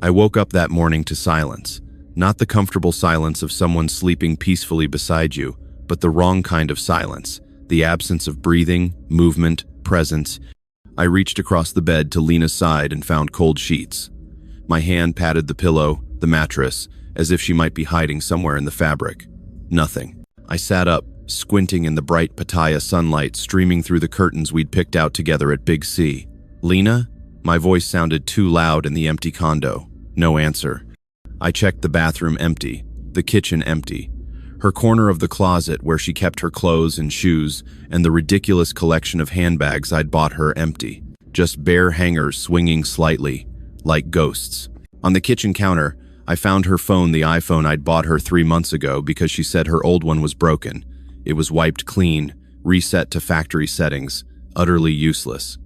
I woke up that morning to silence. Not the comfortable silence of someone sleeping peacefully beside you, but the wrong kind of silence. The absence of breathing, movement, presence. I reached across the bed to Lena's side and found cold sheets. My hand patted the pillow, the mattress, as if she might be hiding somewhere in the fabric. Nothing. I sat up, squinting in the bright Pattaya sunlight streaming through the curtains we'd picked out together at Big C. "Lena?" My voice sounded too loud in the empty condo. No answer. I checked the bathroom empty, the kitchen empty. Her corner of the closet where she kept her clothes and shoes and the ridiculous collection of handbags I'd bought her empty. Just bare hangers swinging slightly, like ghosts. On the kitchen counter, I found her phone, the iPhone I'd bought her 3 months ago because she said her old one was broken. It was wiped clean, reset to factory settings, utterly useless.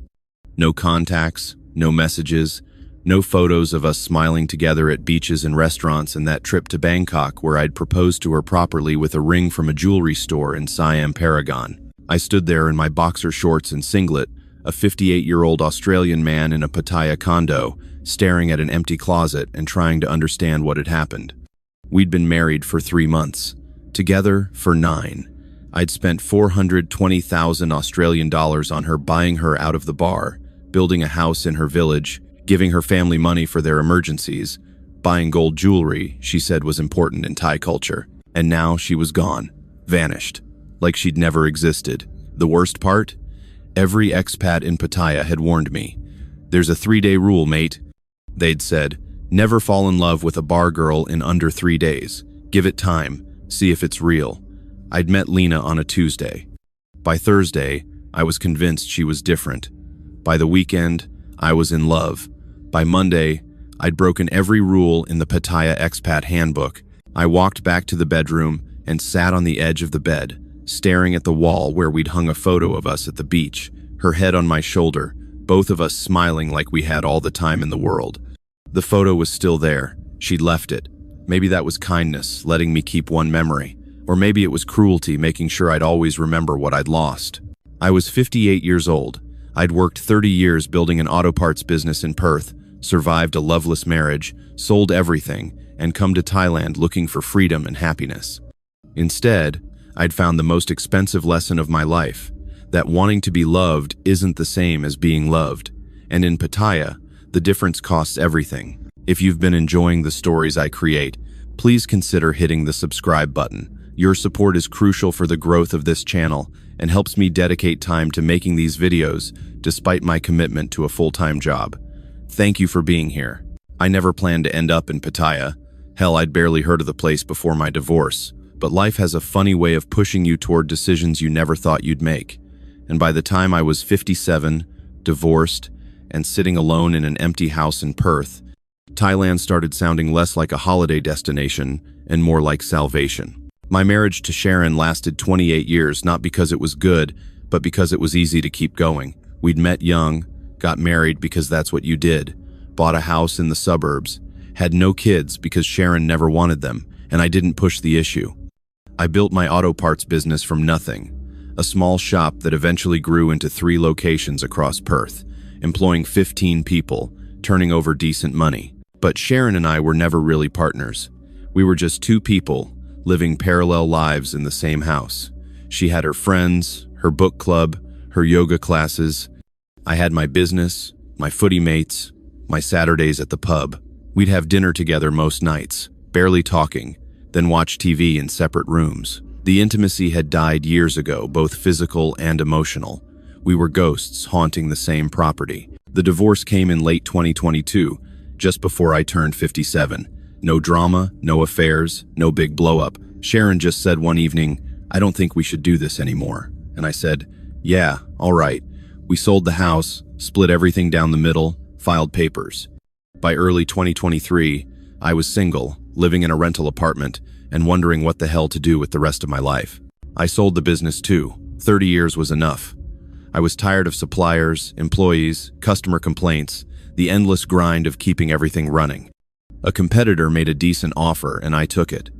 No contacts, no messages, no photos of us smiling together at beaches and restaurants and that trip to Bangkok where I'd proposed to her properly with a ring from a jewelry store in Siam Paragon. I stood there in my boxer shorts and singlet, a 58-year-old Australian man in a Pattaya condo, staring at an empty closet and trying to understand what had happened. We'd been married for 3 months, together for 9. I'd spent 420,000 Australian dollars on her, buying her out of the bar, building a house in her village, giving her family money for their emergencies, buying gold jewelry she said was important in Thai culture. And now she was gone, vanished, like she'd never existed. The worst part? Every expat in Pattaya had warned me. "There's a 3-day rule, mate." They'd said, "Never fall in love with a bar girl in under 3 days. Give it time, see if it's real." I'd met Lena on a Tuesday. By Thursday, I was convinced she was different. By the weekend, I was in love. By Monday, I'd broken every rule in the Pattaya Expat handbook. I walked back to the bedroom and sat on the edge of the bed, staring at the wall where we'd hung a photo of us at the beach, her head on my shoulder, both of us smiling like we had all the time in the world. The photo was still there. She'd left it. Maybe that was kindness, letting me keep one memory. Or maybe it was cruelty, making sure I'd always remember what I'd lost. I was 58 years old. I'd worked 30 years building an auto parts business in Perth, survived a loveless marriage, sold everything, and come to Thailand looking for freedom and happiness. Instead, I'd found the most expensive lesson of my life, that wanting to be loved isn't the same as being loved. And in Pattaya, the difference costs everything. If you've been enjoying the stories I create, please consider hitting the subscribe button. Your support is crucial for the growth of this channel and helps me dedicate time to making these videos despite my commitment to a full-time job. Thank you for being here. I never planned to end up in Pattaya. Hell, I'd barely heard of the place before my divorce. But life has a funny way of pushing you toward decisions you never thought you'd make. And by the time I was 57, divorced, and sitting alone in an empty house in Perth, Thailand started sounding less like a holiday destination and more like salvation. My marriage to Sharon lasted 28 years, not because it was good, but because it was easy to keep going. We'd met young, got married because that's what you did, bought a house in the suburbs, had no kids because Sharon never wanted them, and I didn't push the issue. I built my auto parts business from nothing, a small shop that eventually grew into 3 locations across Perth, employing 15 people, turning over decent money. But Sharon and I were never really partners. We were just 2 people, living parallel lives in the same house. She had her friends, her book club, her yoga classes. I had my business, my footy mates, my Saturdays at the pub. We'd have dinner together most nights, barely talking, then watch TV in separate rooms. The intimacy had died years ago, both physical and emotional. We were ghosts haunting the same property. The divorce came in late 2022, just before I turned 57. No drama, no affairs, no big blow-up. Sharon just said one evening, "I don't think we should do this anymore." And I said, "Yeah, all right." We sold the house, split everything down the middle, filed papers. By early 2023, I was single, living in a rental apartment, and wondering what the hell to do with the rest of my life. I sold the business too. 30 years was enough. I was tired of suppliers, employees, customer complaints, the endless grind of keeping everything running. A competitor made a decent offer, and I took it.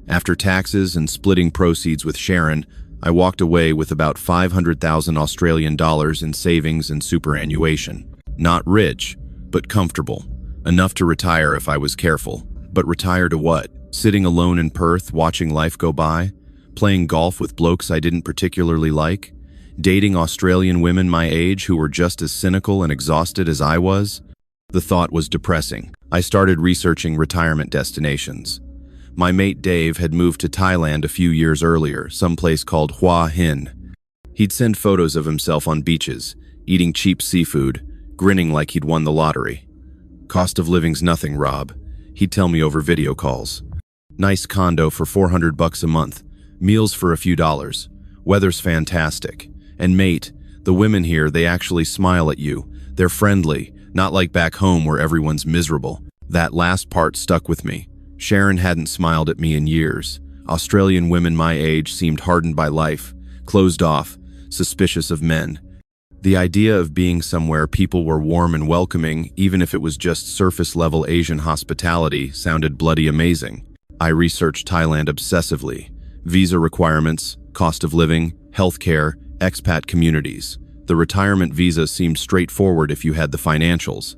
After taxes and splitting proceeds with Sharon, I walked away with about 500,000 Australian dollars in savings and superannuation. Not rich, but comfortable. Enough to retire if I was careful. But retire to what? Sitting alone in Perth, watching life go by? Playing golf with blokes I didn't particularly like? Dating Australian women my age who were just as cynical and exhausted as I was? The thought was depressing. I started researching retirement destinations. My mate Dave had moved to Thailand a few years earlier, someplace called Hua Hin. He'd send photos of himself on beaches, eating cheap seafood, grinning like he'd won the lottery. Cost of living's nothing, Rob. He'd tell me over video calls. Nice condo for $400 a month, meals for a few dollars. Weather's fantastic. And mate, the women here, they actually smile at you. They're friendly, not like back home where everyone's miserable. That last part stuck with me. Sharon hadn't smiled at me in years. Australian women my age seemed hardened by life, closed off, suspicious of men. The idea of being somewhere people were warm and welcoming, even if it was just surface-level Asian hospitality, sounded bloody amazing. I researched Thailand obsessively. Visa requirements, cost of living, healthcare, expat communities. The retirement visa seemed straightforward if you had the financials.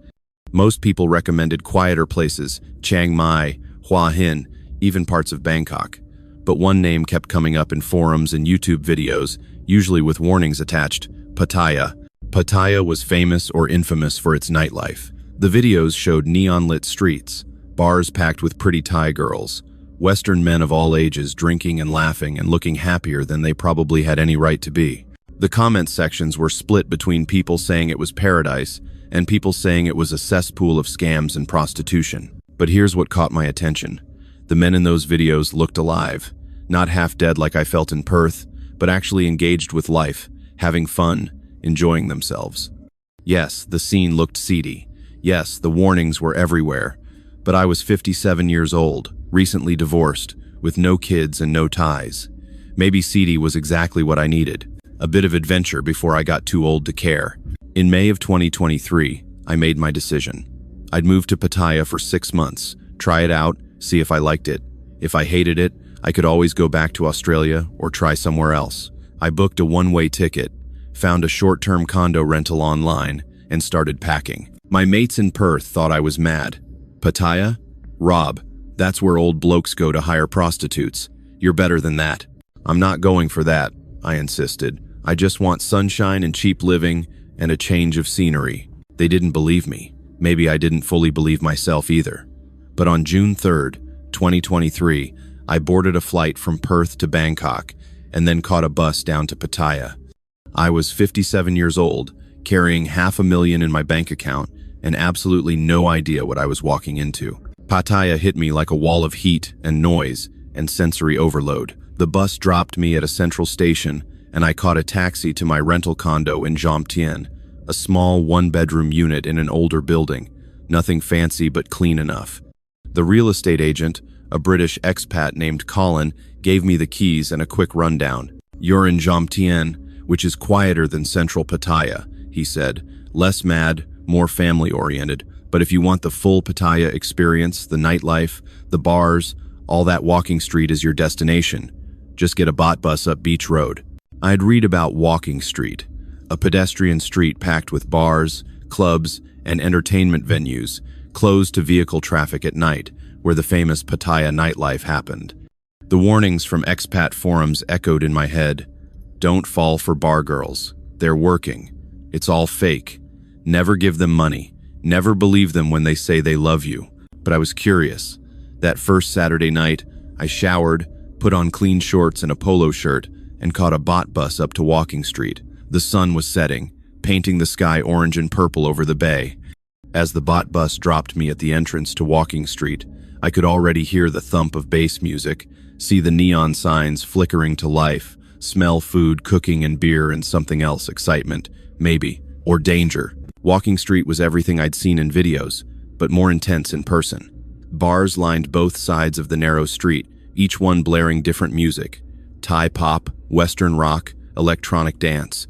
Most people recommended quieter places, Chiang Mai, Hua Hin, even parts of Bangkok. But one name kept coming up in forums and YouTube videos, usually with warnings attached: Pattaya. Pattaya was famous or infamous for its nightlife. The videos showed neon-lit streets, bars packed with pretty Thai girls, Western men of all ages drinking and laughing and looking happier than they probably had any right to be. The comment sections were split between people saying it was paradise and people saying it was a cesspool of scams and prostitution. But here's what caught my attention. The men in those videos looked alive, not half dead like I felt in Perth, but actually engaged with life, having fun, enjoying themselves. Yes, the scene looked seedy. Yes, the warnings were everywhere. But I was 57 years old, recently divorced, with no kids and no ties. Maybe seedy was exactly what I needed. A bit of adventure before I got too old to care. In May of 2023, I made my decision. I'd move to Pattaya for 6 months, try it out, see if I liked it. If I hated it, I could always go back to Australia or try somewhere else. I booked a one-way ticket, found a short-term condo rental online, and started packing. My mates in Perth thought I was mad. Pattaya? Rob, that's where old blokes go to hire prostitutes. You're better than that. I'm not going for that, I insisted. I just want sunshine and cheap living and a change of scenery. They didn't believe me. Maybe I didn't fully believe myself either. But on June 3rd, 2023, I boarded a flight from Perth to Bangkok and then caught a bus down to Pattaya. I was 57 years old, carrying $500,000 in my bank account and absolutely no idea what I was walking into. Pattaya hit me like a wall of heat and noise and sensory overload. The bus dropped me at a central station and I caught a taxi to my rental condo in Jomtien, a small one-bedroom unit in an older building, nothing fancy but clean enough. The real estate agent, a British expat named Colin, gave me the keys and a quick rundown. You're in Jomtien, which is quieter than central Pattaya, he said. Less mad, more family-oriented, but if you want the full Pattaya experience, the nightlife, the bars, all that walking street is your destination. Just get a bot bus up Beach Road. I'd read about Walking Street, a pedestrian street packed with bars, clubs, and entertainment venues, closed to vehicle traffic at night, where the famous Pattaya nightlife happened. The warnings from expat forums echoed in my head. Don't fall for bar girls. They're working. It's all fake. Never give them money. Never believe them when they say they love you. But I was curious. That first Saturday night, I showered, put on clean shorts and a polo shirt, and caught a bot bus up to Walking Street. The sun was setting, painting the sky orange and purple over the bay. As the bot bus dropped me at the entrance to Walking Street, I could already hear the thump of bass music, see the neon signs flickering to life, smell food, cooking, and beer and something else, excitement, maybe, or danger. Walking Street was everything I'd seen in videos, but more intense in person. Bars lined both sides of the narrow street, each one blaring different music. Thai pop, Western rock, electronic dance.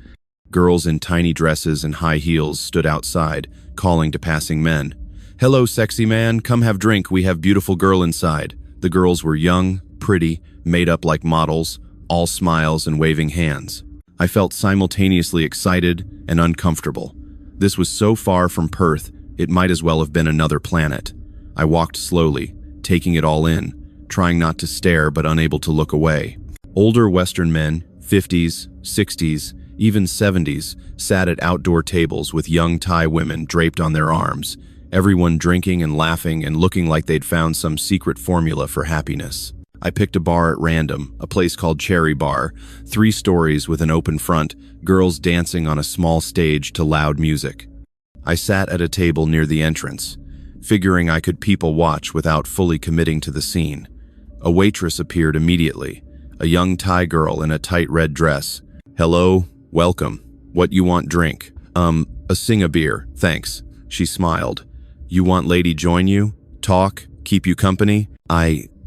Girls in tiny dresses and high heels stood outside, calling to passing men. "Hello, sexy man, come have drink, we have beautiful girl inside." The girls were young, pretty, made up like models, all smiles and waving hands. I felt simultaneously excited and uncomfortable. This was so far from Perth It might as well have been another planet. I walked slowly, taking it all in, trying not to stare but unable to look away. Older Western men, 50s, 60s, even 70s, sat at outdoor tables with young Thai women draped on their arms, everyone drinking and laughing and looking like they'd found some secret formula for happiness. I picked a bar at random, a place called Cherry Bar, 3 stories with an open front, girls dancing on a small stage to loud music. I sat at a table near the entrance, figuring I could people watch without fully committing to the scene. A waitress appeared immediately, a young Thai girl in a tight red dress. "Hello, welcome. What you want drink?" A sing a beer, thanks." She smiled. "You want lady join you? Talk? Keep you company?"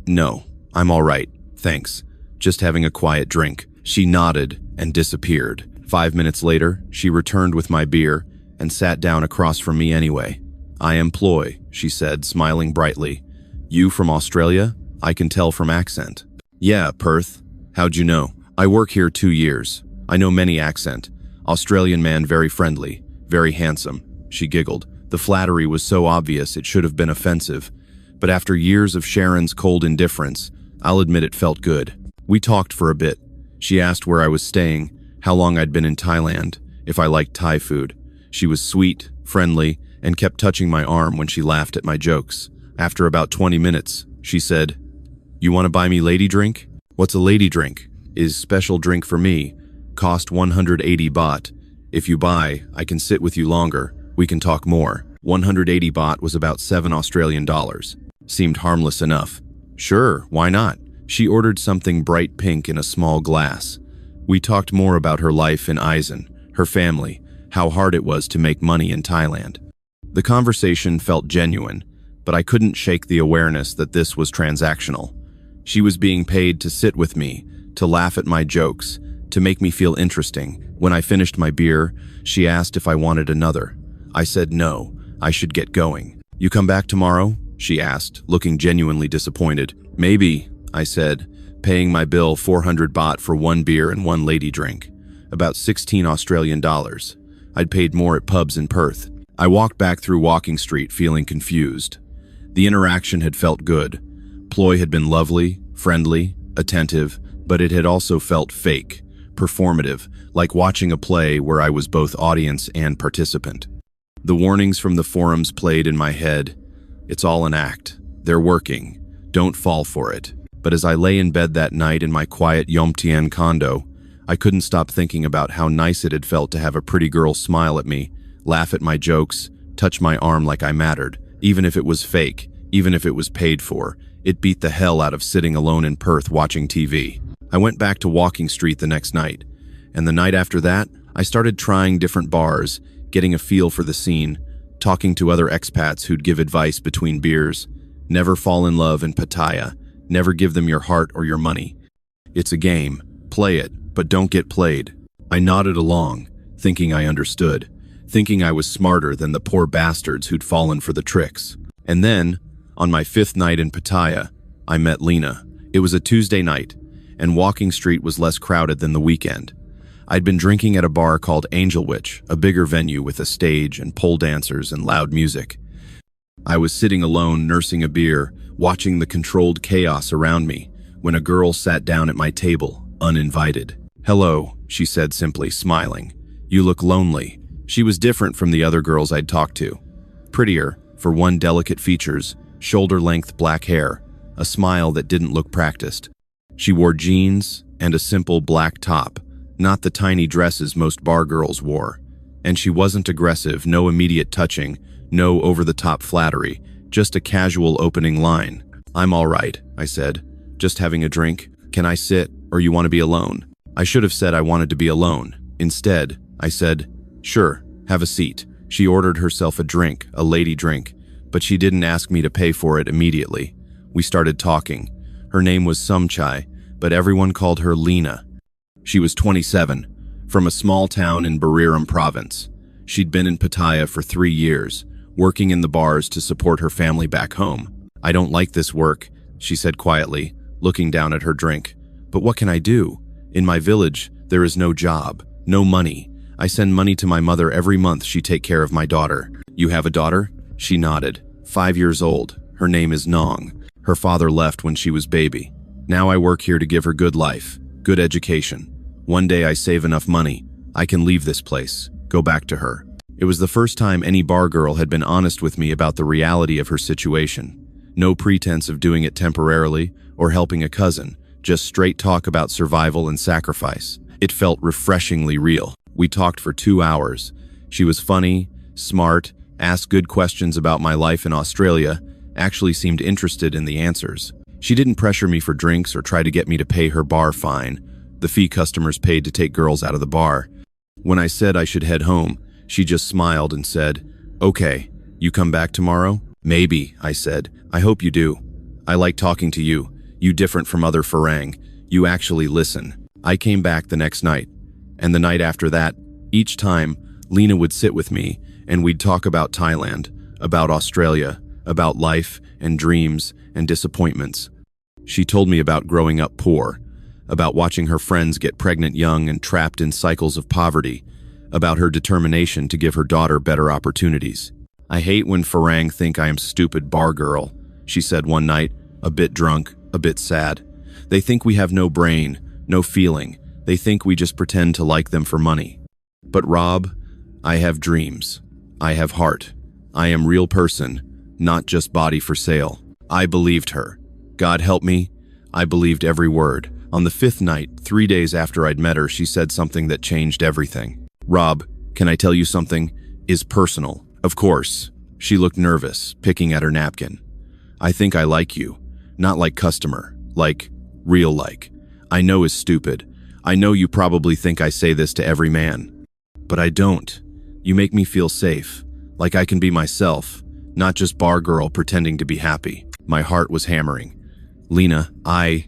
No, I'm all right, thanks. Just having a quiet drink." She nodded and disappeared. 5 minutes later, she returned with my beer and sat down across from me anyway. "I am Ploy," she said, smiling brightly. "You from Australia? I can tell from accent." "Yeah, Perth. How'd you know?" "I work here 2 years. I know many accent. Australian man, very friendly, very handsome." She giggled. The flattery was so obvious it should have been offensive. But after years of Sharon's cold indifference, I'll admit it felt good. We talked for a bit. She asked where I was staying, how long I'd been in Thailand, if I liked Thai food. She was sweet, friendly, and kept touching my arm when she laughed at my jokes. After about 20 minutes, she said, "You want to buy me lady drink?" "What's a lady drink?" "Is special drink for me. Cost 180 baht. If you buy, I can sit with you longer. We can talk more." 180 baht was about $7 Australian. Seemed harmless enough. "Sure, why not?" She ordered something bright pink in a small glass. We talked more about her life in Eisen, her family, how hard it was to make money in Thailand. The conversation felt genuine, but I couldn't shake the awareness that this was transactional. She was being paid to sit with me, to laugh at my jokes, to make me feel interesting. When I finished my beer, she asked if I wanted another. I said no, I should get going. "You come back tomorrow?" she asked, looking genuinely disappointed. "Maybe," I said, paying my bill 400 baht for 1 beer and 1 lady drink, about 16 Australian dollars. I'd paid more at pubs in Perth. I walked back through Walking Street feeling confused. The interaction had felt good. Ploy had been lovely, friendly, attentive, but it had also felt fake, performative, like watching a play where I was both audience and participant. The warnings from the forums played in my head. It's all an act. They're working. Don't fall for it. But as I lay in bed that night in my quiet Yomtien condo, I couldn't stop thinking about how nice it had felt to have a pretty girl smile at me, laugh at my jokes, touch my arm like I mattered. Even if it was fake, even if it was paid for, it beat the hell out of sitting alone in Perth watching TV. I went back to Walking Street the next night, and the night after that, I started trying different bars, getting a feel for the scene, talking to other expats who'd give advice between beers. Never fall in love in Pattaya. Never give them your heart or your money. It's a game. Play it, but don't get played. I nodded along, thinking I understood, thinking I was smarter than the poor bastards who'd fallen for the tricks. And then, on my 5th night in Pattaya, I met Lena. It was a Tuesday night, and Walking Street was less crowded than the weekend. I'd been drinking at a bar called Angel Witch, a bigger venue with a stage and pole dancers and loud music. I was sitting alone, nursing a beer, watching the controlled chaos around me, when a girl sat down at my table, uninvited. "Hello," she said simply, smiling. "You look lonely." She was different from the other girls I'd talked to. Prettier, for one, delicate features, shoulder-length black hair, a smile that didn't look practiced. She wore jeans and a simple black top, not the tiny dresses most bar girls wore. And she wasn't aggressive, no immediate touching, no over-the-top flattery, just a casual opening line. "I'm all right," I said. "Just having a drink. Can I sit, or you want to be alone?" I should have said I wanted to be alone. Instead, I said, "Sure, have a seat." She ordered herself a drink, a lady drink, but she didn't ask me to pay for it immediately. We started talking. Her name was Sumchai, but everyone called her Lena. She was 27, from a small town in Buriram province. She'd been in Pattaya for 3 years, working in the bars to support her family back home. "I don't like this work," she said quietly, looking down at her drink. "But what can I do? In my village, there is no job, no money. I send money to my mother every month. She take care of my daughter." "You have a daughter?" She nodded. 5 years old. Her name is Nong. Her father left when she was baby. Now I work here to give her good life, good education. One day I save enough money. I can leave this place, go back to her. It was the first time any bar girl had been honest with me about the reality of her situation. No pretense of doing it temporarily or helping a cousin, just straight talk about survival and sacrifice. It felt refreshingly real. We talked for 2 hours. She was funny, smart, asked good questions about my life in Australia, actually seemed interested in the answers. She didn't pressure me for drinks or try to get me to pay her bar fine, the fee customers paid to take girls out of the bar. When I said I should head home, she just smiled and said, "Okay, you come back tomorrow?" "Maybe," I said. "I hope you do. I like talking to you. You different from other Farang. You actually listen." I came back the next night, and the night after that. Each time, Lena would sit with me, and we'd talk about Thailand, about Australia, about life and dreams and disappointments. She told me about growing up poor, about watching her friends get pregnant young and trapped in cycles of poverty, about her determination to give her daughter better opportunities. "I hate when Farang think I am stupid bar girl," she said one night, a bit drunk, a bit sad. "They think we have no brain, no feeling. They think we just pretend to like them for money. But Rob, I have dreams. I have heart. I am real person, not just body for sale." I believed her. God help me, I believed every word. On the 5th night, 3 days after I'd met her, she said something that changed everything. "Rob, can I tell you something? Is personal." "Of course." She looked nervous, picking at her napkin. "I think I like you. Not like customer. Like, real like. I know is stupid. I know you probably think I say this to every man. But I don't. You make me feel safe. Like I can be myself. Not just bar girl pretending to be happy." My heart was hammering. "Lena, I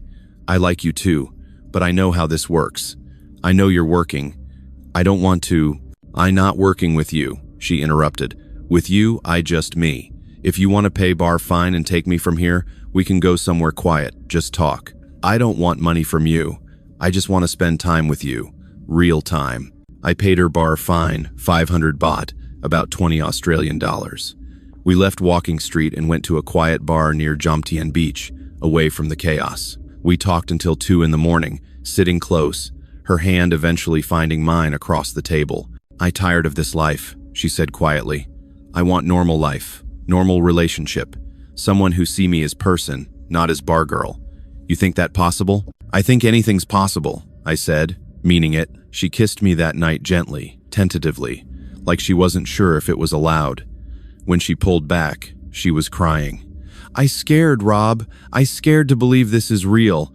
like you too. But I know how this works. I know you're working. I don't want to." "I'm not working with you," she interrupted. "With you, I just me. If you want to pay bar fine and take me from here, we can go somewhere quiet, just talk. I don't want money from you. I just want to spend time with you. Real time." I paid her bar fine, 500 baht, about 20 Australian dollars. We left Walking Street and went to a quiet bar near Jomtien Beach, away from the chaos. We talked until 2 in the morning, sitting close, her hand eventually finding mine across the table. "I tired of this life," she said quietly. "I want normal life, normal relationship, someone who see me as person, not as bar girl. You think that possible?" "I think anything's possible," I said, meaning it. She kissed me that night gently, tentatively, like she wasn't sure if it was allowed. When she pulled back, she was crying. "I scared, Rob. I scared to believe this is real.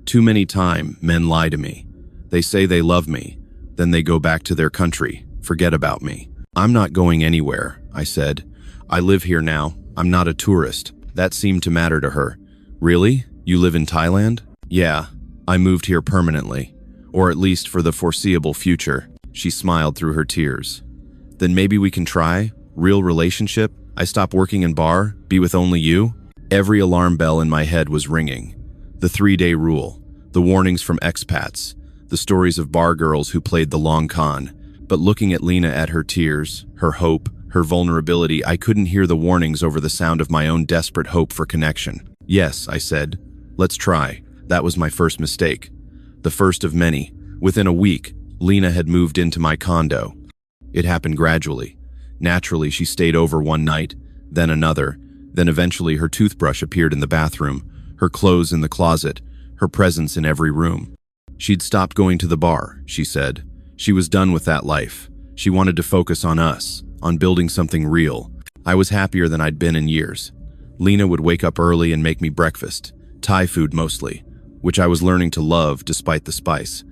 Too many time, men lie to me. They say they love me, then they go back to their country, forget about me." "I'm not going anywhere," I said. "I live here now. I'm not a tourist." That seemed to matter to her. "Really? You live in Thailand?" "Yeah, I moved here permanently, or at least for the foreseeable future." She smiled through her tears. "Then maybe we can try? Real relationship? I stop working in bar, be with only you?" Every alarm bell in my head was ringing. The 3-day rule, the warnings from expats, the stories of bar girls who played the long con. But looking at Lena, at her tears, her hope, her vulnerability, I couldn't hear the warnings over the sound of my own desperate hope for connection. "Yes," I said. "Let's try." That was my first mistake. The first of many. Within a week, Lena had moved into my condo. It happened gradually. Naturally, she stayed over one night, then another, then eventually her toothbrush appeared in the bathroom, her clothes in the closet, her presence in every room. She'd stopped going to the bar, she said. She was done with that life. She wanted to focus on us, on building something real. I was happier than I'd been in years. Lena would wake up early and make me breakfast, Thai food mostly, which I was learning to love despite the spice.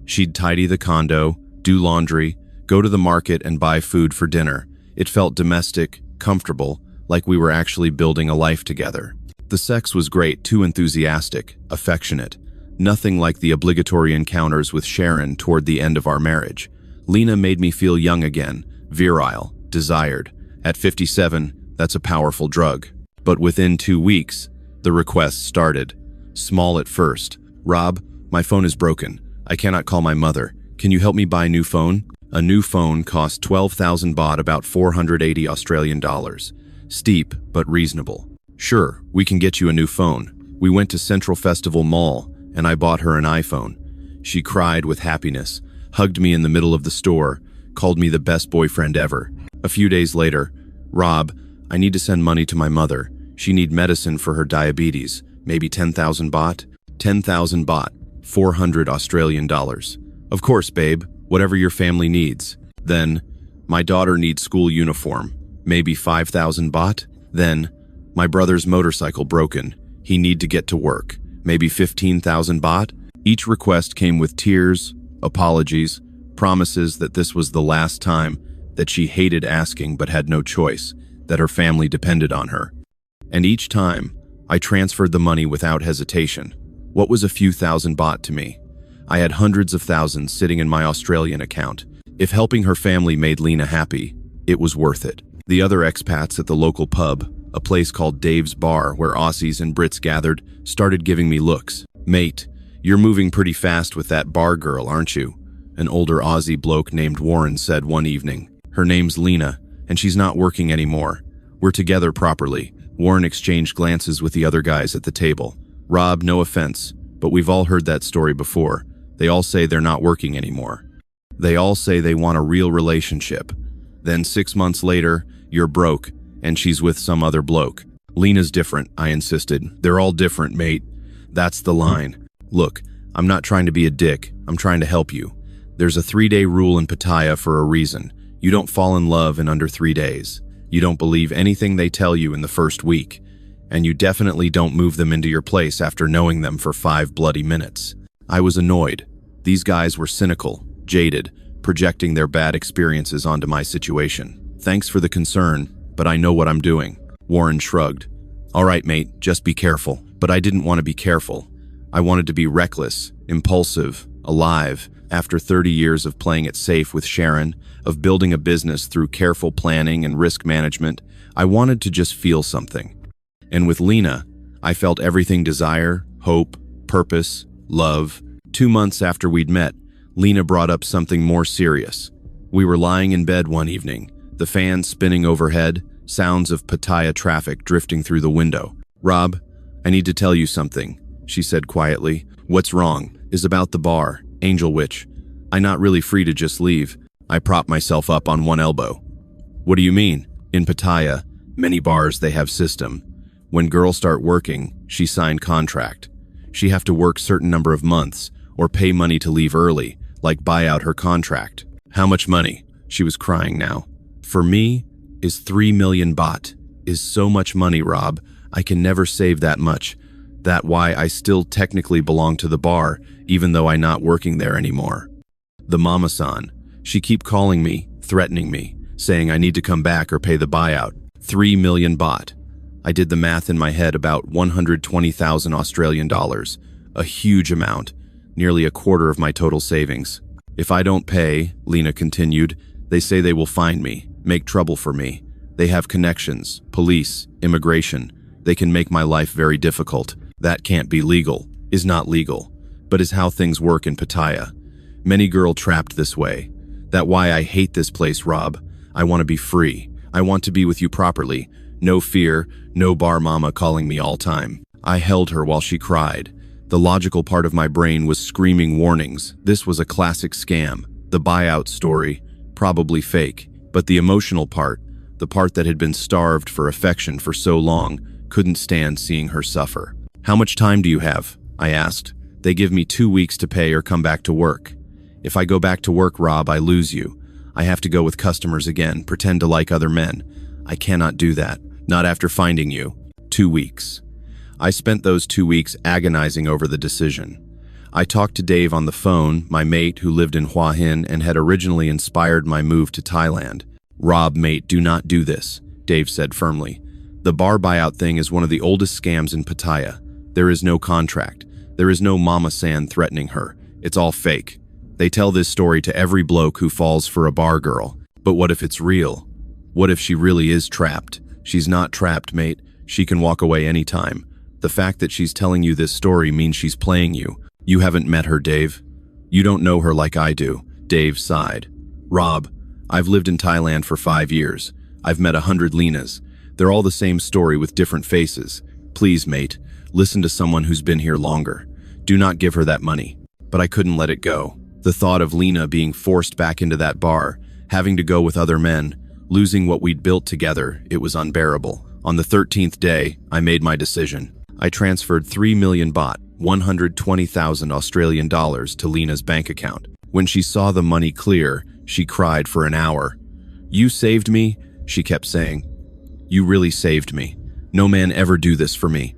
She'd tidy the condo, do laundry, go to the market and buy food for dinner. It felt domestic, comfortable, like we were actually building a life together. The sex was great, too enthusiastic, affectionate. Nothing like the obligatory encounters with Sharon toward the end of our marriage. Lena made me feel young again, virile, desired. At 57, that's a powerful drug. But within 2 weeks, the requests started. Small at first. "Rob, my phone is broken. I cannot call my mother. Can you help me buy a new phone?" A new phone cost 12,000 baht, about 480 Australian dollars. steep but reasonable. Sure, we can get you a new phone. We went to Central Festival Mall, and I bought her an iPhone. She cried with happiness, hugged me in the middle of the store, called me the best boyfriend ever. A few days later, Rob, I need to send money to my mother. She need medicine for her diabetes. Maybe 10,000 baht? 10,000 baht, 400 Australian dollars. Of course, babe, whatever your family needs. Then, my daughter needs school uniform. Maybe 5,000 baht? Then, my brother's motorcycle broken. He need to get to work. Maybe 15,000 baht? Each request came with tears, apologies, promises that this was the last time, that she hated asking but had no choice, that her family depended on her. And each time, I transferred the money without hesitation. What was a few thousand baht to me? I had hundreds of thousands sitting in my Australian account. If helping her family made Lena happy, it was worth it. The other expats at the local pub, a place called Dave's Bar where Aussies and Brits gathered, started giving me looks. Mate, you're moving pretty fast with that bar girl, aren't you? An older Aussie bloke named Warren said one evening. Her name's Lena, and she's not working anymore. We're together properly. Warren exchanged glances with the other guys at the table. Rob, no offense, but we've all heard that story before. They all say they're not working anymore. They all say they want a real relationship. Then 6 months later, you're broke, and she's with some other bloke. Lena's different, I insisted. They're all different, mate. That's the line. Look, I'm not trying to be a dick. I'm trying to help you. There's a 3-day rule in Pattaya for a reason. You don't fall in love in under 3 days. You don't believe anything they tell you in the first week. And you definitely don't move them into your place after knowing them for 5 bloody minutes. I was annoyed. These guys were cynical, jaded, projecting their bad experiences onto my situation. Thanks for the concern, but I know what I'm doing. Warren shrugged. All right, mate, just be careful. But I didn't want to be careful. I wanted to be reckless, impulsive, alive. After 30 years of playing it safe with Sharon, of building a business through careful planning and risk management, I wanted to just feel something. And with Lena, I felt everything: desire, hope, purpose, love. 2 months after we'd met, Lena brought up something more serious. We were lying in bed one evening, the fan spinning overhead, sounds of Pattaya traffic drifting through the window. Rob, I need to tell you something, she said quietly. What's wrong? Is about the bar, Angel Witch. I'm not really free to just leave. I propped myself up on one elbow. What do you mean? In Pattaya, many bars they have system. When girls start working, she signed contract. She have to work certain number of months or pay money to leave early, like buy out her contract. How much money? She was crying now. For me, is 3 million baht. Is so much money, Rob. I can never save that much. That why I still technically belong to the bar, even though I not working there anymore. The mama-san, she keep calling me, threatening me, saying I need to come back or pay the buyout. 3 million baht. I did the math in my head, about 120,000 Australian dollars. A huge amount, nearly a quarter of my total savings. If I don't pay, Lena continued, they say they will find me, make trouble for me. They have connections, police, immigration. They can make my life very difficult. That can't be legal, is not legal, but is how things work in Pattaya. Many girl trapped this way. That why I hate this place, Rob. I want to be free. I want to be with you properly. No fear, no bar mama calling me all time. I held her while she cried. The logical part of my brain was screaming warnings. This was a classic scam. The buyout story, probably fake. But the emotional part, the part that had been starved for affection for so long, couldn't stand seeing her suffer. How much time do you have? I asked. They give me 2 weeks to pay or come back to work. If I go back to work, Rob, I lose you. I have to go with customers again, pretend to like other men. I cannot do that. Not after finding you. 2 weeks. I spent those 2 weeks agonizing over the decision. I talked to Dave on the phone, my mate who lived in Hua Hin and had originally inspired my move to Thailand. Rob, mate, do not do this, Dave said firmly. The bar buyout thing is one of the oldest scams in Pattaya. There is no contract. There is no mama san threatening her. It's all fake. They tell this story to every bloke who falls for a bar girl. But what if it's real? What if she really is trapped? She's not trapped, mate. She can walk away anytime. The fact that she's telling you this story means she's playing you. You haven't met her, Dave. You don't know her like I do. Dave sighed. Rob, I've lived in Thailand for 5 years. I've met 100 Lenas. They're all the same story with different faces. Please, mate, listen to someone who's been here longer. Do not give her that money. But I couldn't let it go. The thought of Lena being forced back into that bar, having to go with other men, losing what we'd built together, it was unbearable. On the 13th day, I made my decision. I transferred 3 million baht, 120,000 Australian dollars, to Lena's bank account. When she saw the money clear, she cried for an hour. "You saved me," she kept saying. "You really saved me. No man ever do this for me.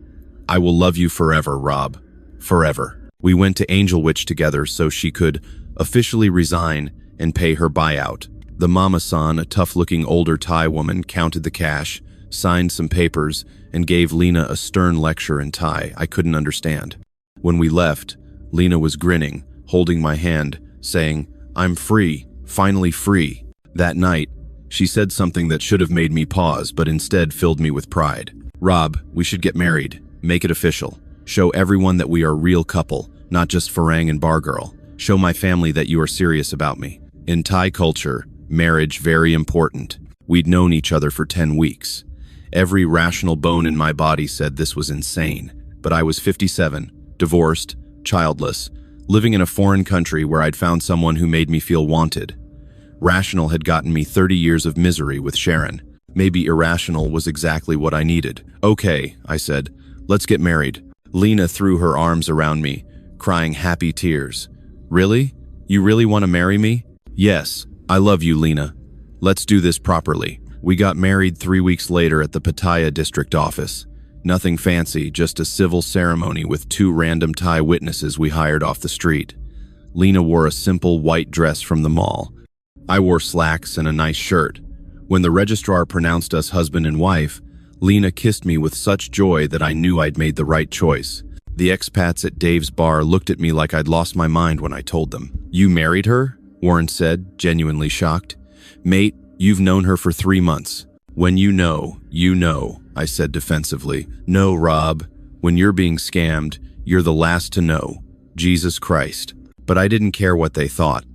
I will love you forever, Rob. Forever." We went to Angel Witch together so she could officially resign and pay her buyout. The mama-san, a tough-looking older Thai woman, counted the cash, signed some papers, and gave Lena a stern lecture in Thai I couldn't understand. When we left, Lena was grinning, holding my hand, saying, "I'm free, finally free." That night, she said something that should have made me pause, but instead filled me with pride. "Rob, we should get married. Make it official. Show everyone that we are a real couple, not just Farang and Bar Girl. Show my family that you are serious about me." In Thai culture, marriage very important. We'd known each other for 10 weeks. Every rational bone in my body said this was insane, but I was 57, divorced, childless, living in a foreign country where I'd found someone who made me feel wanted. Rational had gotten me 30 years of misery with Sharon. Maybe irrational was exactly what I needed. "Okay," I said, "let's get married." Lena threw her arms around me, crying happy tears. "Really? You really want to marry me?" "Yes, I love you, Lena. Let's do this properly." We got married 3 weeks later at the Pattaya district office. Nothing fancy, just a civil ceremony with 2 random Thai witnesses we hired off the street. Lena wore a simple white dress from the mall. I wore slacks and a nice shirt. When the registrar pronounced us husband and wife, Lena kissed me with such joy that I knew I'd made the right choice. The expats at Dave's bar looked at me like I'd lost my mind when I told them. "You married her?" Warren said, genuinely shocked. "Mate, you've known her for 3 months. When you know, I said defensively. "No, Rob. When you're being scammed, you're the last to know. Jesus Christ." But I didn't care what they thought.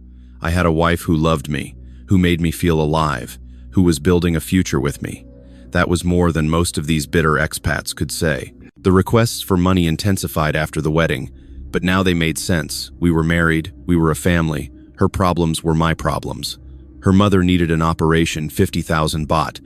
I had a wife who loved me, who made me feel alive, who was building a future with me. That was more than most of these bitter expats could say. The requests for money intensified after the wedding, but now they made sense. We were married, we were a family. Her problems were my problems. Her mother needed an operation, 50,000 baht.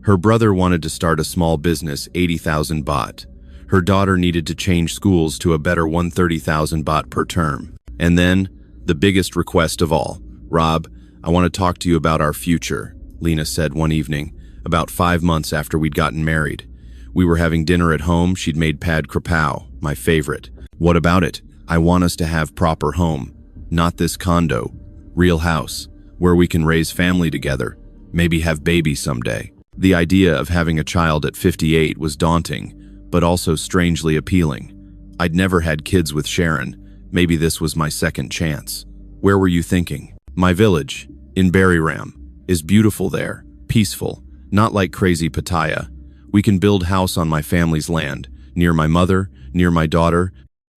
Her brother wanted to start a small business, 80,000 baht. Her daughter needed to change schools to a better 130,000 baht per term. And then, the biggest request of all. "Rob, I want to talk to you about our future," Lena said one evening, about 5 months after we'd gotten married. We were having dinner at home. She'd made pad krapao, my favorite. "What about it? I want us to have proper home. Not this condo. Real house, where we can raise family together, maybe have babies someday." The idea of having a child at 58 was daunting, but also strangely appealing. I'd never had kids with Sharon. Maybe this was my second chance. "Where were you thinking?" "My village, in Buriram, is beautiful there, peaceful, not like crazy Pattaya. We can build house on my family's land, near my mother, near my daughter.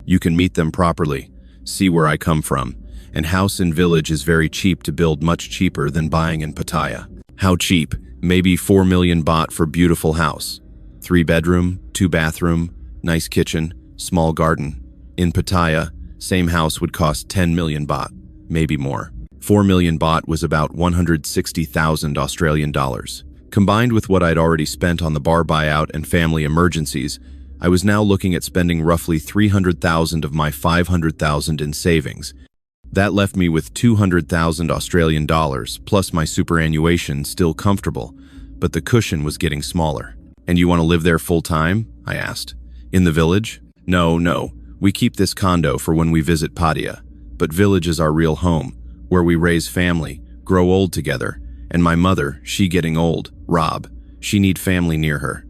You can meet them properly, see where I come from. And house in village is very cheap to build, much cheaper than buying in Pattaya." "How cheap?" "Maybe 4 million baht for beautiful house. 3 bedroom, 2 bathroom, nice kitchen, small garden. In Pattaya, same house would cost 10 million baht, maybe more." 4 million baht was about 160,000 Australian dollars. Combined with what I'd already spent on the bar buyout and family emergencies, I was now looking at spending roughly 300,000 of my 500,000 in savings. That left me with 200,000 Australian dollars, plus my superannuation, still comfortable, but the cushion was getting smaller. "And you want to live there full time?" I asked. "In the village?" No. We keep this condo for when we visit Pattaya, but village is our real home, where we raise family, grow old together. And my mother, she getting old, Rob, she need family near her.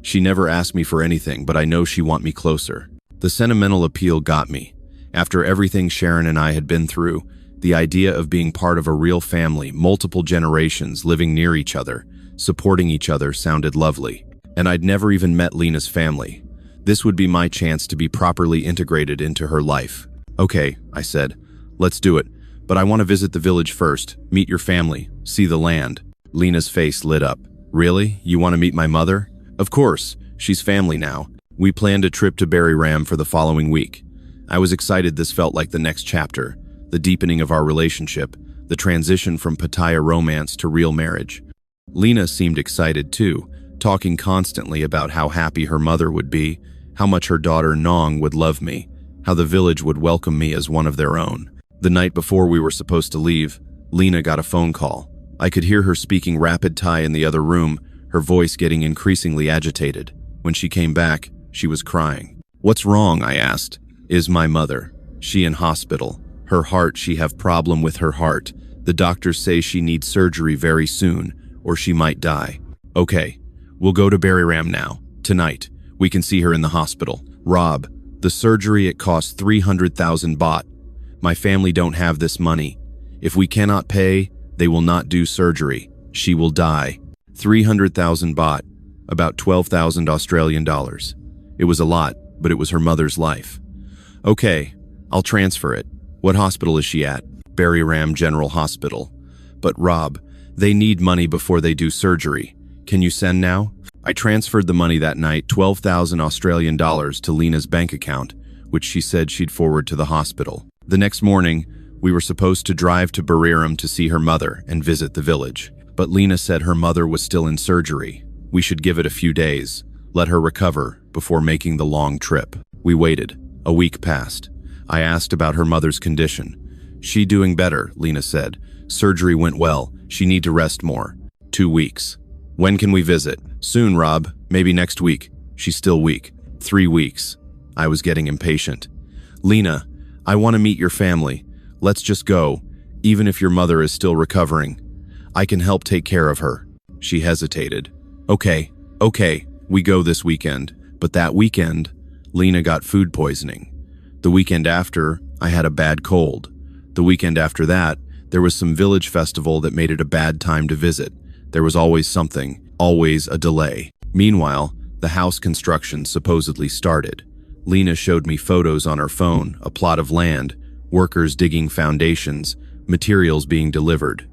She never asked me for anything, but I know she want me closer." The sentimental appeal got me. After everything Sharon and I had been through, the idea of being part of a real family, multiple generations living near each other, supporting each other sounded lovely. And I'd never even met Lena's family. This would be my chance to be properly integrated into her life. "Okay," I said, "let's do it. But I want to visit the village first, meet your family, see the land." Lena's face lit up. Really? You want to meet my mother? Of course, she's family now. We planned a trip to Buriram for the following week. I was excited. This felt like the next chapter, the deepening of our relationship, the transition from Pattaya romance to real marriage. Lena seemed excited too, talking constantly about how happy her mother would be, how much her daughter Nong would love me, how the village would welcome me as one of their own. The night before we were supposed to leave, Lena got a phone call. I could hear her speaking rapid Thai in the other room, her voice getting increasingly agitated. When she came back, she was crying. "What's wrong?" I asked. "Is my mother. She in hospital. Her heart, she have problem with her heart. The doctors say she needs surgery very soon, or she might die." "Okay, we'll go to Buriram now. Tonight. We can see her in the hospital." "Rob, the surgery, it costs 300,000 baht. My family don't have this money. If we cannot pay, they will not do surgery. She will die." 300,000 baht, about 12,000 Australian dollars. It was a lot, but it was her mother's life. "Okay, I'll transfer it. What hospital is she at?" "Buriram General Hospital." "But Rob, they need money before they do surgery. Can you send now?" I transferred the money that night, 12,000 Australian dollars, to Lena's bank account, which she said she'd forward to the hospital. The next morning, we were supposed to drive to Buriram to see her mother and visit the village. But Lena said her mother was still in surgery. We should give it a few days, let her recover before making the long trip. We waited. A week passed. I asked about her mother's condition. "She doing better," Lena said. "Surgery went well. She need to rest more." 2 weeks. "When can we visit?" "Soon, Rob. Maybe next week." "She's still weak." 3 weeks. I was getting impatient. "Lena, I want to meet your family. Let's just go, even if your mother is still recovering. I can help take care of her." She hesitated. Okay, we go this weekend." But that weekend, Lena got food poisoning. The weekend after, I had a bad cold. The weekend after that, there was some village festival that made it a bad time to visit. There was always something, always a delay. Meanwhile, the house construction supposedly started. Lena showed me photos on her phone, a plot of land, workers digging foundations, materials being delivered.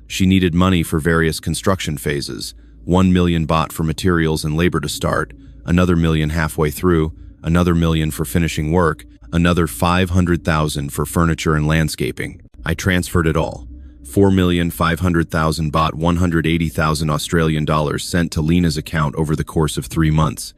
She needed money for various construction phases, 1 million baht for materials and labor to start, another million halfway through, another million for finishing work, another 500,000 for furniture and landscaping. I transferred it all. 4,500,000 baht, 180,000 Australian dollars, sent to Lena's account over the course of 3 months.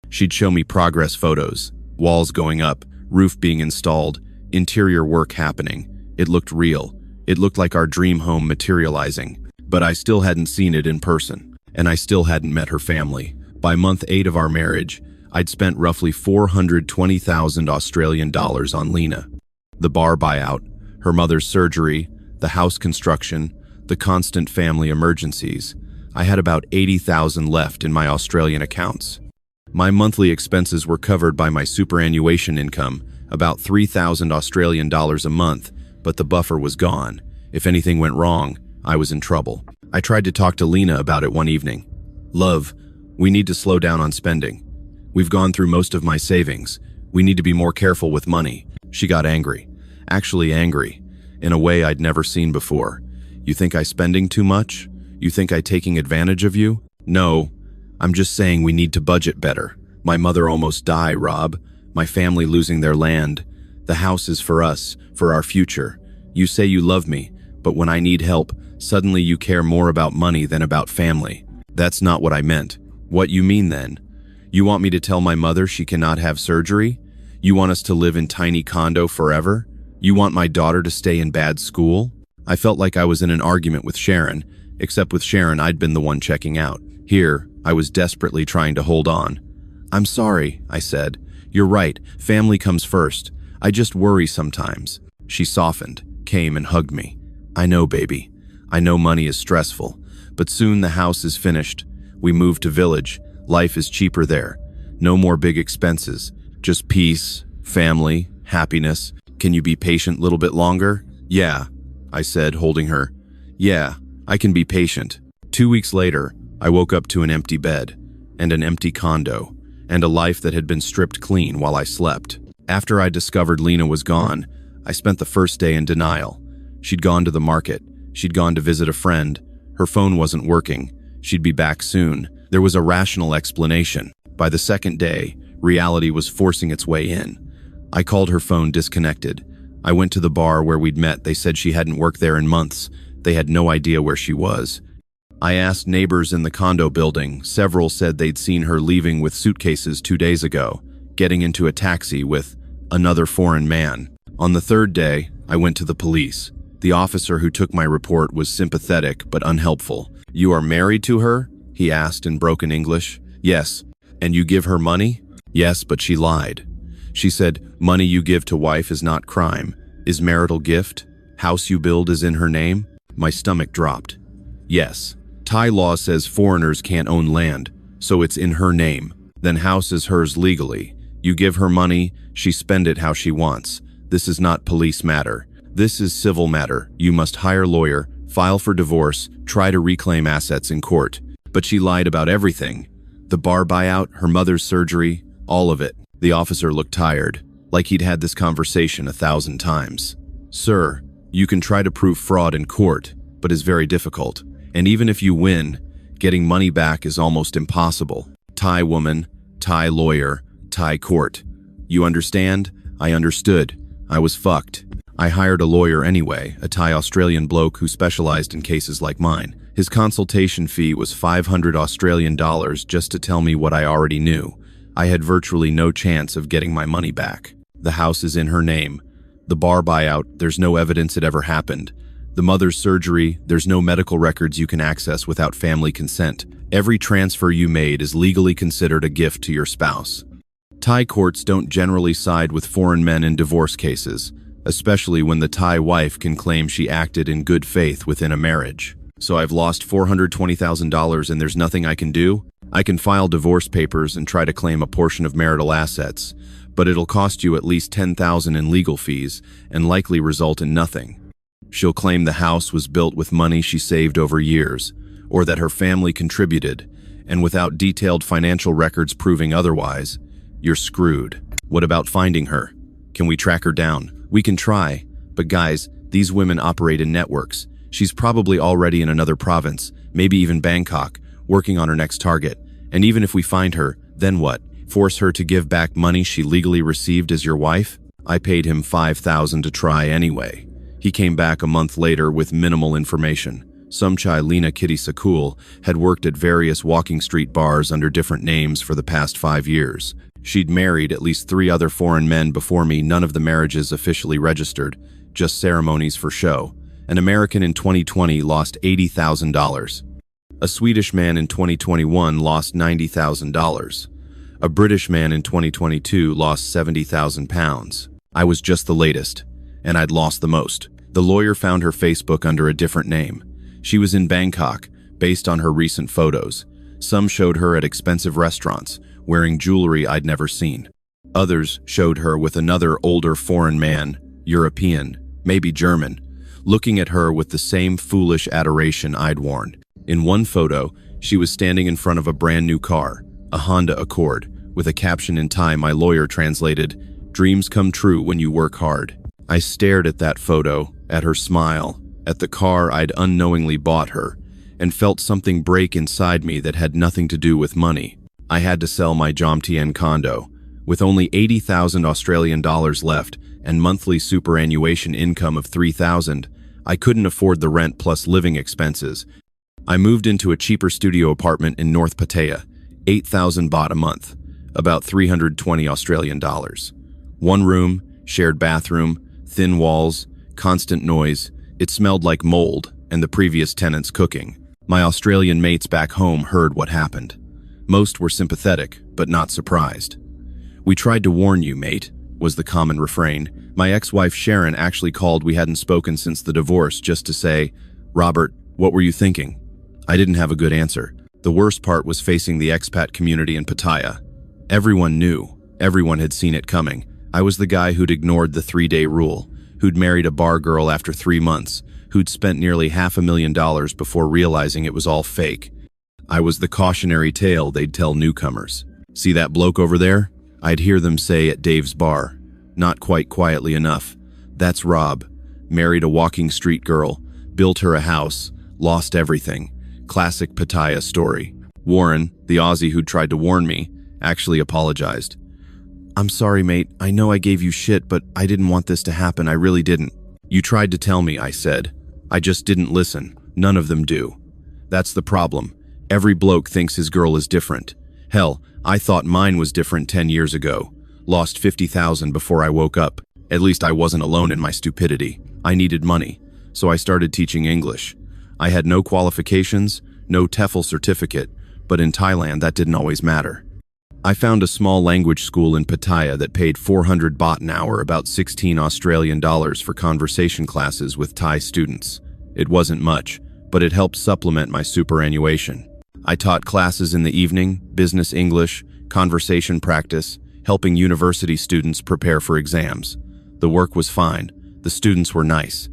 She'd show me progress photos, walls going up, roof being installed, interior work happening. It looked real. It looked like our dream home materializing. But I still hadn't seen it in person, and I still hadn't met her family. By month 8 of our marriage, I'd spent roughly 420,000 Australian dollars on Lena. The bar buyout, her mother's surgery, the house construction, the constant family emergencies. I had about 80,000 left in my Australian accounts. My monthly expenses were covered by my superannuation income, about 3,000 Australian dollars a month, but the buffer was gone. If anything went wrong, I was in trouble. I tried to talk to Lena about it one evening. "Love, we need to slow down on spending. We've gone through most of my savings. We need to be more careful with money." She got angry. Actually angry, in a way I'd never seen before. "You think I spending too much? You think I taking advantage of you?" "No, I'm just saying we need to budget better. My mother almost died, Rob. My family losing their land. The house is for us, for our future. You say you love me, but when I need help, suddenly you care more about money than about family." "That's not what I meant." "What you mean then? You want me to tell my mother she cannot have surgery? You want us to live in tiny condo forever? You want my daughter to stay in bad school?" I felt like I was in an argument with Sharon, except with Sharon I'd been the one checking out. Here, I was desperately trying to hold on. "I'm sorry," I said. "You're right, family comes first. I just worry sometimes." She softened, came and hugged me. "I know, baby. I know money is stressful, but soon the house is finished. We move to village. Life is cheaper there. No more big expenses. Just peace, family, happiness. Can you be patient a little bit longer?" "Yeah," I said, holding her. "Yeah, I can be patient." 2 weeks later, I woke up to an empty bed, and an empty condo, and a life that had been stripped clean while I slept. After I discovered Lena was gone, I spent the first day in denial. She'd gone to the market. She'd gone to visit a friend. Her phone wasn't working. She'd be back soon. There was a rational explanation. By the second day, reality was forcing its way in. I called her phone disconnected. I went to the bar where we'd met. They said she hadn't worked there in months. They had no idea where she was. I asked neighbors in the condo building. Several said they'd seen her leaving with suitcases 2 days ago, getting into a taxi with another foreign man. On the third day, I went to the police. The officer who took my report was sympathetic but unhelpful. "You are married to her?" he asked in broken English. "Yes." "And you give her money?" "Yes, but she lied. She said, money you give to wife is not crime. Is marital gift? House you build is in her name?" My stomach dropped. "Yes. Thai law says foreigners can't own land, so it's in her name. Then house is hers legally. You give her money, she spend it how she wants. This is not police matter. This is civil matter. You must hire lawyer, file for divorce, try to reclaim assets in court." But she lied about everything. The bar buyout, her mother's surgery, all of it. The officer looked tired, like he'd had this conversation 1,000 times. "Sir, you can try to prove fraud in court, but it's very difficult. And even if you win, getting money back is almost impossible. Thai woman, Thai lawyer, Thai court. You understand?" I understood. I was fucked. I hired a lawyer anyway, a Thai-Australian bloke who specialized in cases like mine. His consultation fee was 500 Australian dollars just to tell me what I already knew. I had virtually no chance of getting my money back. The house is in her name. The bar buyout, there's no evidence it ever happened. The mother's surgery, there's no medical records you can access without family consent. Every transfer you made is legally considered a gift to your spouse. Thai courts don't generally side with foreign men in divorce cases, especially when the Thai wife can claim she acted in good faith within a marriage. So I've lost $420,000 and there's nothing I can do? I can file divorce papers and try to claim a portion of marital assets, but it'll cost you at least $10,000 in legal fees and likely result in nothing. She'll claim the house was built with money she saved over years, or that her family contributed, and without detailed financial records proving otherwise, you're screwed. What about finding her? Can we track her down? We can try, but guys, these women operate in networks. She's probably already in another province, maybe even Bangkok, working on her next target. And even if we find her, then what? Force her to give back money she legally received as your wife? I paid him $5,000 to try anyway. He came back a month later with minimal information. Somchai Lena Kitty Sakul had worked at various walking street bars under different names for the past 5 years. She'd married at least 3 other foreign men before me, none of the marriages officially registered, just ceremonies for show. An American in 2020 lost $80,000. A Swedish man in 2021 lost $90,000. A British man in 2022 lost £70,000. I was just the latest, and I'd lost the most. The lawyer found her Facebook under a different name. She was in Bangkok, based on her recent photos. Some showed her at expensive restaurants, wearing jewelry I'd never seen. Others showed her with another older foreign man, European, maybe German, looking at her with the same foolish adoration I'd worn. In one photo, she was standing in front of a brand new car, a Honda Accord, with a caption in Thai my lawyer translated, "Dreams come true when you work hard." I stared at that photo, at her smile, at the car I'd unknowingly bought her, and felt something break inside me that had nothing to do with money. I had to sell my Jomtien condo. With only 80,000 Australian dollars left and monthly superannuation income of 3,000, I couldn't afford the rent plus living expenses. I moved into a cheaper studio apartment in North Pattaya, 8,000 baht a month, about 320 Australian dollars. One room, shared bathroom, thin walls, constant noise. It smelled like mold and the previous tenant's cooking. My Australian mates back home heard what happened. Most were sympathetic, but not surprised. "We tried to warn you, mate," was the common refrain. My ex-wife Sharon actually called. We hadn't spoken since the divorce, just to say, "Robert, what were you thinking?" I didn't have a good answer. The worst part was facing the expat community in Pattaya. Everyone knew. Everyone had seen it coming. I was the guy who'd ignored the 3-day rule, who'd married a bar girl after 3 months, who'd spent nearly $500,000 before realizing it was all fake. I was the cautionary tale they'd tell newcomers. "See that bloke over there?" I'd hear them say at Dave's bar, not quite quietly enough. "That's Rob. Married a walking street girl, built her a house, lost everything, Classic Pattaya story. Warren, the Aussie who'd tried to warn me, actually apologized. "I'm sorry, mate. I know I gave you shit, but I didn't want this to happen. I really didn't." "You tried to tell me," I said. "I just didn't listen. None of them do." That's the problem. Every bloke thinks his girl is different. Hell, I thought mine was different 10 years ago. Lost 50,000 before I woke up. At least I wasn't alone in my stupidity. I needed money, so I started teaching English. I had no qualifications, no TEFL certificate, but in Thailand that didn't always matter. I found a small language school in Pattaya that paid 400 baht an hour, about 16 Australian dollars, for conversation classes with Thai students. It wasn't much, but it helped supplement my superannuation. I taught classes in the evening, business English, conversation practice, helping university students prepare for exams. The work was fine, the students were nice.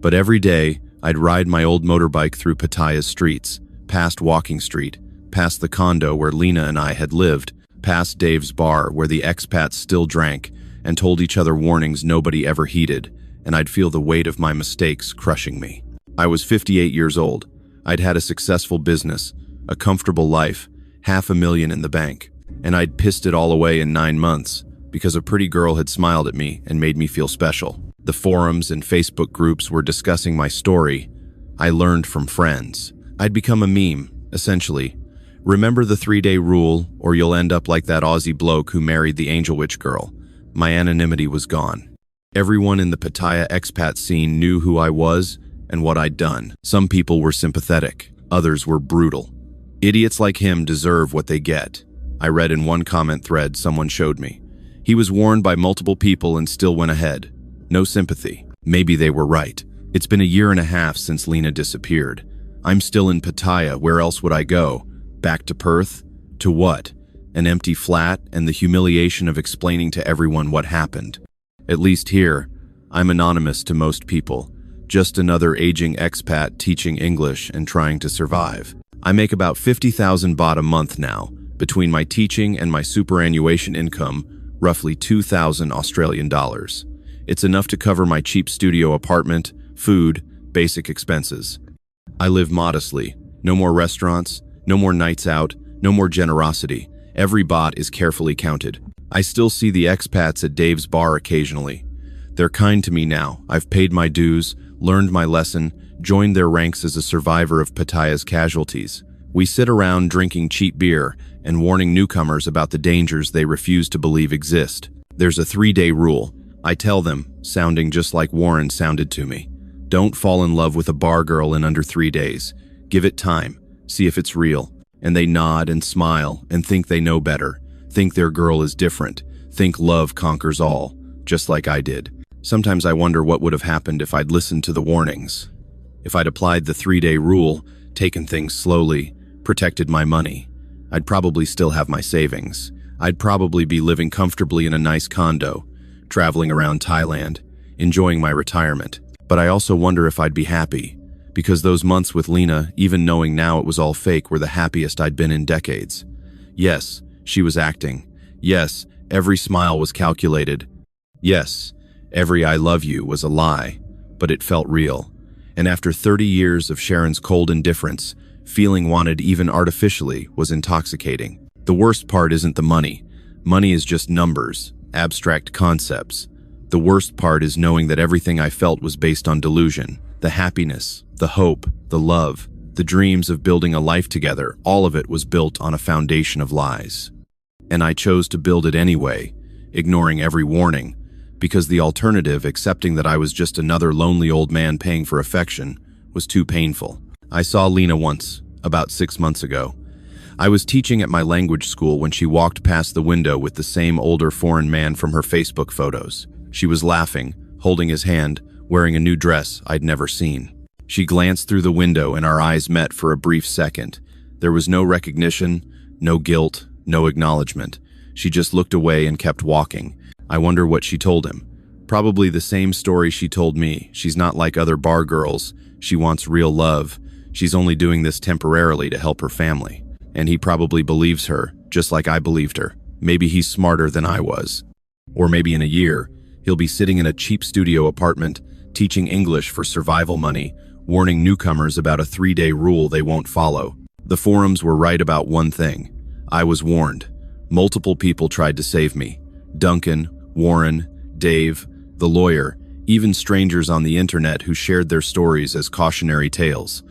But every day, I'd ride my old motorbike through Pattaya's streets, past Walking Street, past the condo where Lena and I had lived, past Dave's bar where the expats still drank and told each other warnings nobody ever heeded, and I'd feel the weight of my mistakes crushing me. I was 58 years old. I'd had a successful business, a comfortable life, $500,000 in the bank, and I'd pissed it all away in 9 months because a pretty girl had smiled at me and made me feel special. The forums and Facebook groups were discussing my story. I learned from friends. I'd become a meme, essentially. Remember the 3-day rule, or you'll end up like that Aussie bloke who married the Angel Witch girl. My anonymity was gone. Everyone in the Pattaya expat scene knew who I was and what I'd done. Some people were sympathetic, others were brutal. Idiots like him deserve what they get. I read in one comment thread someone showed me. He was warned by multiple people and still went ahead. No sympathy. Maybe they were right. It's been a year and a half since Lena disappeared. I'm still in Pattaya. Where else would I go? Back to Perth? To what? An empty flat and the humiliation of explaining to everyone what happened. At least here, I'm anonymous to most people. Just another aging expat teaching English and trying to survive. I make about 50,000 baht a month now. Between my teaching and my superannuation income, roughly 2,000 Australian dollars. It's enough to cover my cheap studio apartment, food, basic expenses. I live modestly. No more restaurants, no more nights out, no more generosity. Every baht is carefully counted. I still see the expats at Dave's bar occasionally. They're kind to me now. I've paid my dues, learned my lesson, joined their ranks as a survivor of Pattaya's casualties. We sit around drinking cheap beer and warning newcomers about the dangers they refuse to believe exist. There's a 3-day rule. I tell them, sounding just like Warren sounded to me. Don't fall in love with a bar girl in under 3 days. Give it time. See if it's real. And they nod and smile and think they know better. Think their girl is different. Think love conquers all, just like I did. Sometimes I wonder what would have happened if I'd listened to the warnings. If I'd applied the 3-day rule, taken things slowly, protected my money, I'd probably still have my savings. I'd probably be living comfortably in a nice condo, traveling around Thailand, enjoying my retirement. But I also wonder if I'd be happy, because those months with Lena, even knowing now it was all fake, were the happiest I'd been in decades. Yes, she was acting. Yes, every smile was calculated. Yes, every I love you was a lie, but it felt real. And after 30 years of Sharon's cold indifference, feeling wanted even artificially was intoxicating. The worst part isn't the money. Money is just numbers, abstract concepts. The worst part is knowing that everything I felt was based on delusion. The happiness, the hope, the love, the dreams of building a life together, all of it was built on a foundation of lies. And I chose to build it anyway, ignoring every warning, because the alternative, accepting that I was just another lonely old man paying for affection, was too painful. I saw Lena once, about 6 months ago. I was teaching at my language school when she walked past the window with the same older foreign man from her Facebook photos. She was laughing, holding his hand, wearing a new dress I'd never seen. She glanced through the window and our eyes met for a brief second. There was no recognition, no guilt, no acknowledgement. She just looked away and kept walking. I wonder what she told him. Probably the same story she told me. She's not like other bar girls. She wants real love. She's only doing this temporarily to help her family. And he probably believes her, just like I believed her. Maybe he's smarter than I was. Or maybe in a year, he'll be sitting in a cheap studio apartment, teaching English for survival money, warning newcomers about a 3-day rule they won't follow. The forums were right about one thing. I was warned. Multiple people tried to save me. Duncan, Warren, Dave, the lawyer, even strangers on the internet who shared their stories as cautionary tales.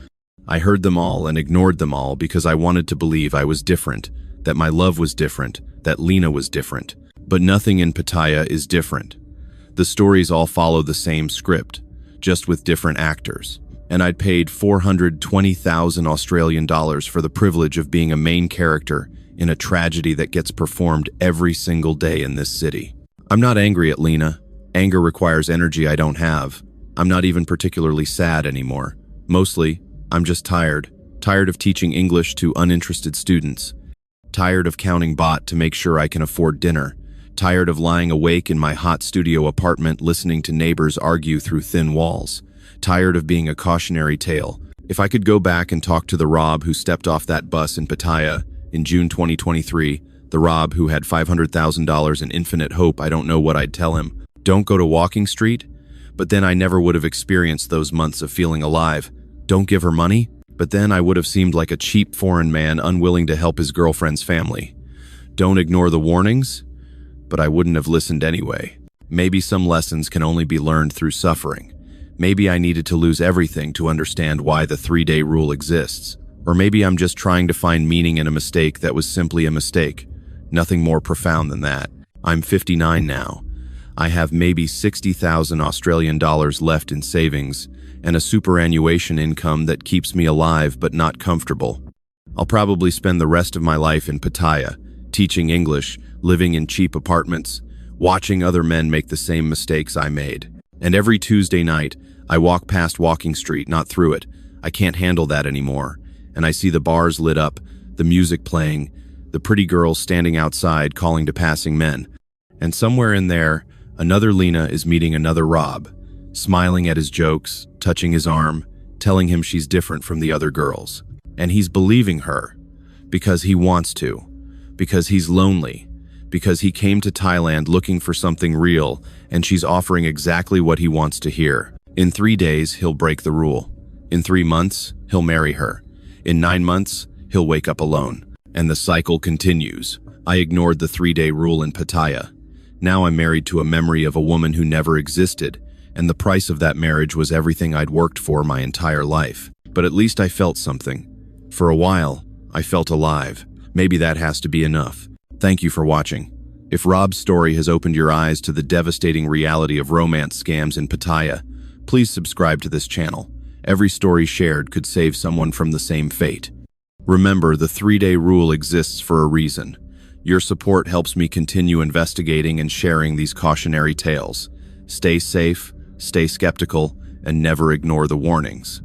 I heard them all and ignored them all because I wanted to believe I was different, that my love was different, that Lena was different. But nothing in Pattaya is different. The stories all follow the same script, just with different actors. And I'd paid 420,000 Australian dollars for the privilege of being a main character in a tragedy that gets performed every single day in this city. I'm not angry at Lena. Anger requires energy I don't have. I'm not even particularly sad anymore. Mostly, I'm just tired. Tired of teaching English to uninterested students. Tired of counting baht to make sure I can afford dinner. Tired of lying awake in my hot studio apartment listening to neighbors argue through thin walls. Tired of being a cautionary tale. If I could go back and talk to the Rob who stepped off that bus in Pattaya in June 2023, the Rob who had $500,000 in infinite hope, I don't know what I'd tell him. Don't go to Walking Street? But then I never would have experienced those months of feeling alive. Don't give her money? But then I would have seemed like a cheap foreign man unwilling to help his girlfriend's family. Don't ignore the warnings? But I wouldn't have listened anyway. Maybe some lessons can only be learned through suffering. Maybe I needed to lose everything to understand why the 3-day rule exists. Or maybe I'm just trying to find meaning in a mistake that was simply a mistake. Nothing more profound than that. I'm 59 now. I have maybe 60,000 Australian dollars left in savings and a superannuation income that keeps me alive but not comfortable. I'll probably spend the rest of my life in Pattaya, teaching English, living in cheap apartments, watching other men make the same mistakes I made. And every Tuesday night, I walk past Walking Street, not through it. I can't handle that anymore. And I see the bars lit up, the music playing, the pretty girls standing outside calling to passing men. And somewhere in there, another Lena is meeting another Rob, smiling at his jokes, touching his arm, telling him she's different from the other girls. And he's believing her, because he wants to, because he's lonely, because he came to Thailand looking for something real, and she's offering exactly what he wants to hear. In 3 days, he'll break the rule. In 3 months, he'll marry her. In 9 months, he'll wake up alone. And the cycle continues. I ignored the 3-day rule in Pattaya. Now I'm married to a memory of a woman who never existed, and the price of that marriage was everything I'd worked for my entire life. But at least I felt something. For a while, I felt alive. Maybe that has to be enough. Thank you for watching. If Rob's story has opened your eyes to the devastating reality of romance scams in Pattaya, please subscribe to this channel. Every story shared could save someone from the same fate. Remember, the 3-day rule exists for a reason. Your support helps me continue investigating and sharing these cautionary tales. Stay safe, stay skeptical, and never ignore the warnings.